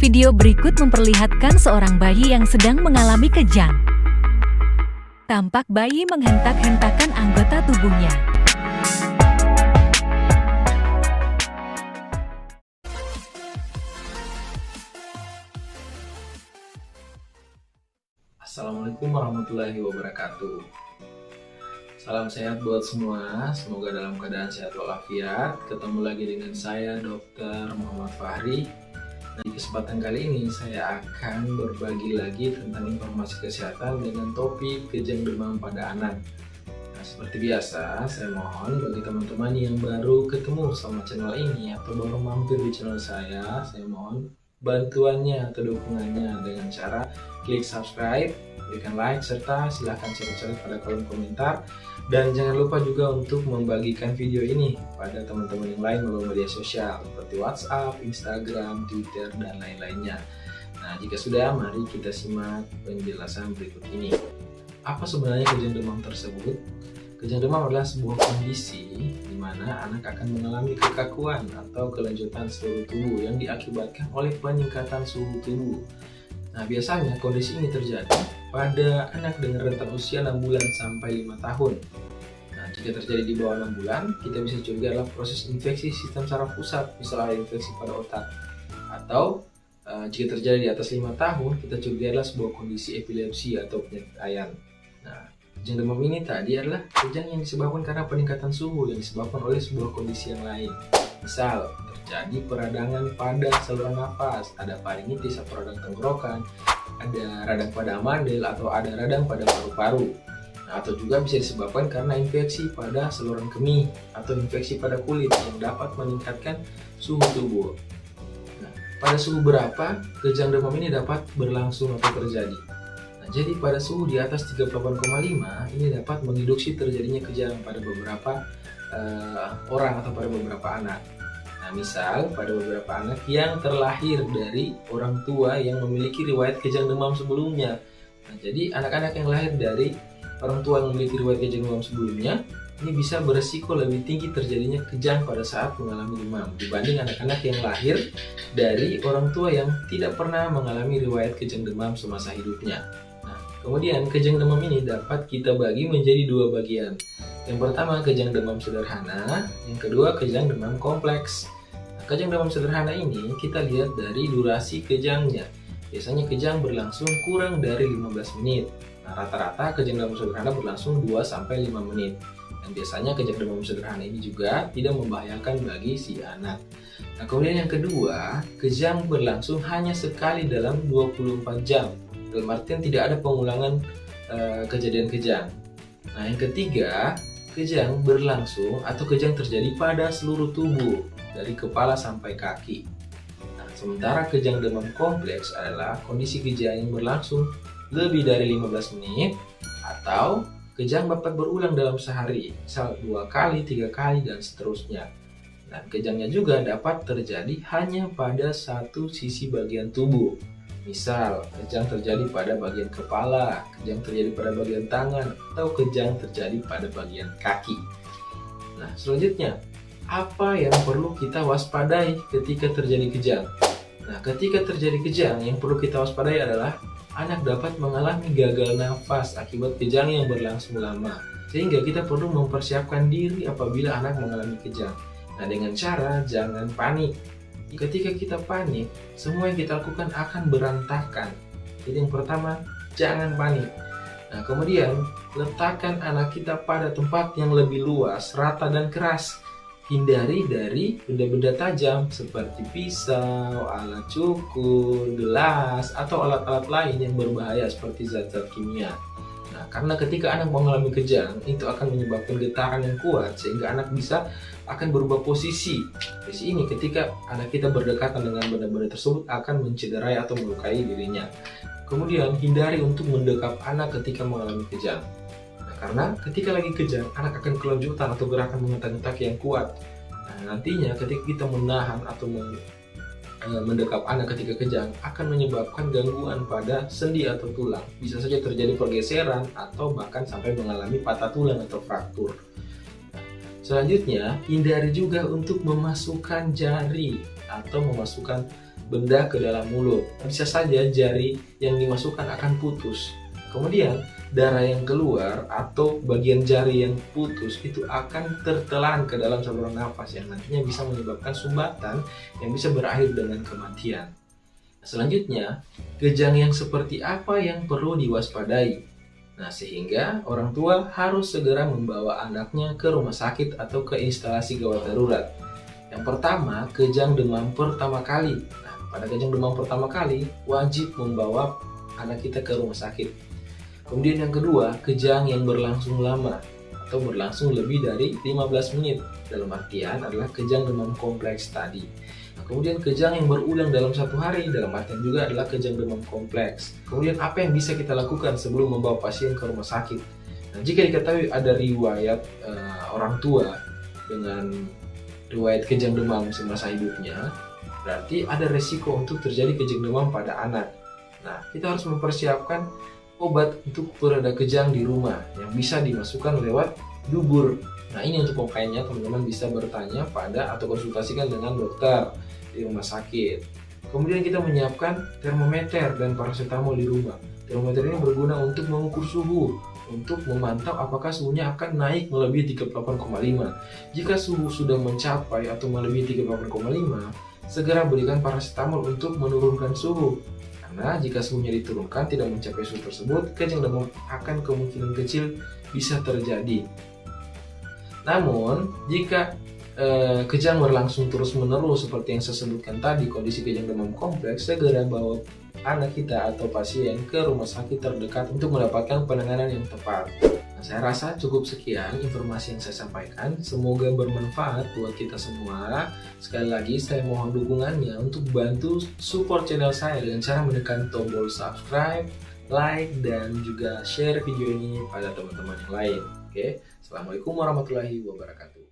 Video berikut memperlihatkan seorang bayi yang sedang mengalami kejang. Tampak bayi menghentak-hentakan anggota tubuhnya. Assalamualaikum warahmatullahi wabarakatuh. Salam sehat buat semua, semoga dalam keadaan sehat walafiat. Ketemu lagi dengan saya Dr. Muhammad Fahri. Di kesempatan kali ini saya akan berbagi lagi tentang informasi kesehatan dengan topik kejang demam pada anak. Nah, seperti biasa, saya mohon bagi teman-teman yang baru ketemu sama channel ini atau baru mampir di channel saya mohon bantuannya atau dukungannya dengan cara klik subscribe, berikan like, serta silahkan share pada kolom komentar. Dan jangan lupa juga untuk membagikan video ini pada teman-teman yang lain melalui media sosial seperti WhatsApp, Instagram, Twitter, dan lain-lainnya. Nah, jika sudah, mari kita simak penjelasan berikut ini. Apa sebenarnya kejang demam tersebut? Kejang demam adalah sebuah kondisi di mana anak akan mengalami kekakuan atau kelenjutan seluruh tubuh yang diakibatkan oleh peningkatan suhu tubuh. Nah, biasanya kondisi ini terjadi pada anak dengan rentang usia 6 bulan sampai 5 tahun. Nah, jika terjadi di bawah 6 bulan, kita bisa curiga adalah proses infeksi sistem saraf pusat, misalnya infeksi pada otak. Atau jika terjadi di atas 5 tahun, kita curiga adalah sebuah kondisi epilepsi atau penyakit ayan. Nah, kejang demam ini tadi adalah kejang yang disebabkan karena peningkatan suhu yang disebabkan oleh sebuah kondisi yang lain. Misal, terjadi peradangan pada saluran nafas, ada faringitis atau radang tenggorokan, ada radang pada amandel atau ada radang pada paru-paru. Nah, atau juga bisa disebabkan karena infeksi pada saluran kemih atau infeksi pada kulit yang dapat meningkatkan suhu tubuh. Nah, pada suhu berapa kejang demam ini dapat berlangsung atau terjadi? Nah, jadi pada suhu di atas 38,5 ini dapat menginduksi terjadinya kejang pada beberapa orang atau pada beberapa anak. Nah, misal pada beberapa anak yang terlahir dari orang tua yang memiliki riwayat kejang demam sebelumnya. Nah, jadi anak-anak yang lahir dari orang tua yang memiliki riwayat kejang demam sebelumnya ini bisa beresiko lebih tinggi terjadinya kejang pada saat mengalami demam dibanding anak-anak yang lahir dari orang tua yang tidak pernah mengalami riwayat kejang demam semasa hidupnya. Nah, kemudian kejang demam ini dapat kita bagi menjadi dua bagian. Yang pertama kejang demam sederhana, yang kedua kejang demam kompleks. Nah, kejang demam sederhana ini kita lihat dari durasi kejangnya. Biasanya kejang berlangsung kurang dari 15 menit. Nah, rata-rata kejang demam sederhana berlangsung 2-5 menit. Dan biasanya kejang demam sederhana ini juga tidak membahayakan bagi si anak. Nah, kemudian yang kedua, kejang berlangsung hanya sekali dalam 24 jam. Dalam artian tidak ada pengulangan kejadian kejang. Nah, yang ketiga, kejang berlangsung atau kejang terjadi pada seluruh tubuh dari kepala sampai kaki. Nah, sementara kejang demam kompleks adalah kondisi kejang yang berlangsung lebih dari 15 menit atau kejang dapat berulang dalam sehari, misal 2 kali, 3 kali, dan seterusnya. Dan kejangnya juga dapat terjadi hanya pada satu sisi bagian tubuh. Misal, kejang terjadi pada bagian kepala, kejang terjadi pada bagian tangan, atau kejang terjadi pada bagian kaki. Nah, selanjutnya, apa yang perlu kita waspadai ketika terjadi kejang? Nah, ketika terjadi kejang, yang perlu kita waspadai adalah anak dapat mengalami gagal nafas akibat kejang yang berlangsung lama. Sehingga kita perlu mempersiapkan diri apabila anak mengalami kejang. Nah, dengan cara jangan panik. Ketika kita panik, semua yang kita lakukan akan berantakan. Jadi yang pertama, jangan panik. Nah, kemudian letakkan anak kita pada tempat yang lebih luas, rata dan keras. Hindari dari benda-benda tajam seperti pisau, alat cukur, gelas, atau alat-alat lain yang berbahaya seperti zat-zat kimia. Nah, karena ketika anak mengalami kejang, itu akan menyebabkan getaran yang kuat sehingga anak akan berubah posisi. Di sini ketika anak kita berdekatan dengan benda-benda tersebut akan mencederai atau melukai dirinya. Kemudian hindari untuk mendekap anak ketika mengalami kejang. Nah, karena ketika lagi kejang, anak akan kelanjutan atau gerakan mengentak-entak yang kuat. Nah, nantinya ketika kita menahan atau mendekap anak ketika kejang akan menyebabkan gangguan pada sendi atau tulang. Bisa saja terjadi pergeseran atau bahkan sampai mengalami patah tulang atau fraktur. Selanjutnya, hindari juga untuk memasukkan jari atau memasukkan benda ke dalam mulut. Bisa saja jari yang dimasukkan akan putus. Kemudian darah yang keluar atau bagian jari yang putus itu akan tertelan ke dalam saluran nafas yang nantinya bisa menyebabkan sumbatan yang bisa berakhir dengan kematian. Selanjutnya, kejang yang seperti apa yang perlu diwaspadai? Nah, sehingga orang tua harus segera membawa anaknya ke rumah sakit atau ke instalasi gawat darurat. Yang pertama, kejang demam pertama kali. Nah, pada kejang demam pertama kali, wajib membawa anak kita ke rumah sakit. Kemudian yang kedua, kejang yang berlangsung lama atau berlangsung lebih dari 15 menit. Dalam artian adalah kejang demam kompleks tadi. Nah, kemudian kejang yang berulang dalam satu hari, dalam artian juga adalah kejang demam kompleks. Kemudian apa yang bisa kita lakukan sebelum membawa pasien ke rumah sakit? Nah, jika diketahui ada riwayat orang tua dengan riwayat kejang demam semasa hidupnya, berarti ada resiko untuk terjadi kejang demam pada anak. Nah, kita harus mempersiapkan obat untuk pereda kejang di rumah yang bisa dimasukkan lewat dubur. Nah, ini untuk pemakaiannya teman-teman bisa bertanya pada atau konsultasikan dengan dokter di rumah sakit. Kemudian kita menyiapkan termometer dan paracetamol di rumah. Termometer ini berguna untuk mengukur suhu, untuk memantau apakah suhunya akan naik melebihi 38,5. Jika suhu sudah mencapai atau melebihi 38,5, segera berikan paracetamol untuk menurunkan suhu. Karena jika suhunya diturunkan tidak mencapai suhu tersebut, kejang demam akan kemungkinan kecil bisa terjadi. Namun, jika kejang berlangsung terus-menerus seperti yang saya sebutkan tadi, kondisi kejang demam kompleks, segera bawa anak kita atau pasien ke rumah sakit terdekat untuk mendapatkan penanganan yang tepat. Nah, saya rasa cukup sekian informasi yang saya sampaikan. Semoga bermanfaat buat kita semua. Sekali lagi saya mohon dukungannya untuk bantu support channel saya dengan cara menekan tombol subscribe, like, dan juga share video ini pada teman-teman yang lain. Oke, Assalamualaikum warahmatullahi wabarakatuh.